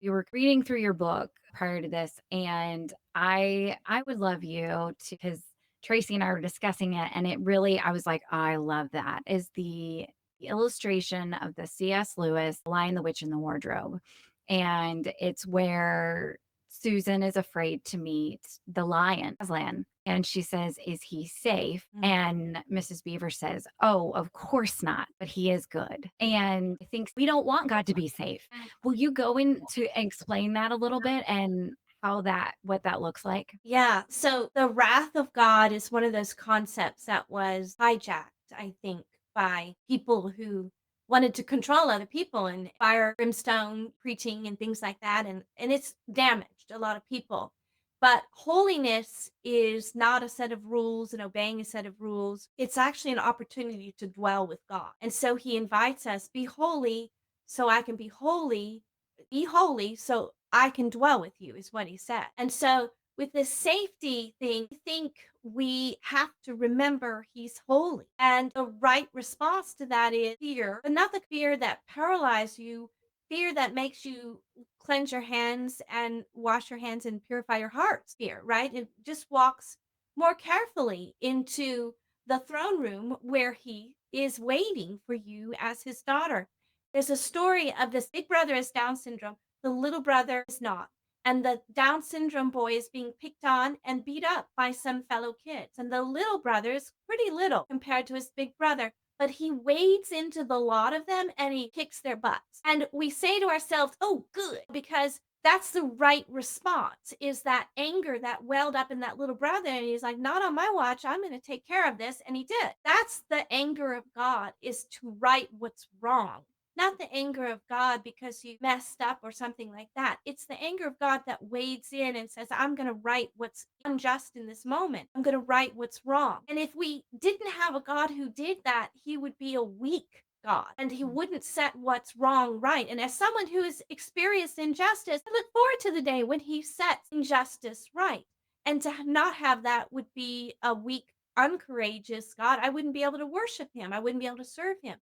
You were reading through your book prior to this, and I would love you to, because Tracy and I were discussing it, and it really, I was like, I love that. Is the illustration of the C.S. Lewis Lion, the Witch, and the Wardrobe. And it's where Susan is afraid to meet the lion, Aslan. And she says, "Is he safe?" Mm. And Mrs. Beaver says, "Oh, of course not, but he is good." And I think we don't want God to be safe. Will you go into explain that a little bit and how that what that looks like? Yeah. So the wrath of God is one of those concepts that was hijacked, I think, by people who wanted to control other people and fire, brimstone preaching and things like that. And it's damaged a lot of people. But holiness is not a set of rules and obeying a set of rules. It's actually an opportunity to dwell with God. And so he invites us, be holy so I can be holy so I can dwell with you, is what he said. And so with the safety thing, I think we have to remember he's holy. And the right response to that is fear, but not the fear that paralyzes you, fear that makes you cleanse your hands and wash your hands and purify your heart's fear, right? It just walks more carefully into the throne room where he is waiting for you as his daughter. There's a story of this big brother has Down syndrome, the little brother is not. And the Down syndrome boy is being picked on and beat up by some fellow kids. And the little brother is pretty little compared to his big brother, but he wades into the lot of them and he kicks their butts. And we say to ourselves, oh, good, because that's the right response is that anger that welled up in that little brother. And he's like, not on my watch. I'm going to take care of this. And he did. That's the anger of God, is to right what's wrong, not the anger of God because you messed up or something like that. It's the anger of God that wades in and says, I'm going to right what's unjust in this moment. I'm going to right what's wrong. And if we didn't have a God who did that, he would be a weak God and he wouldn't set what's wrong right. And as someone who has experienced injustice, I look forward to the day when he sets injustice right. And to not have that would be a weak, uncourageous God. I wouldn't be able to worship him. I wouldn't be able to serve him.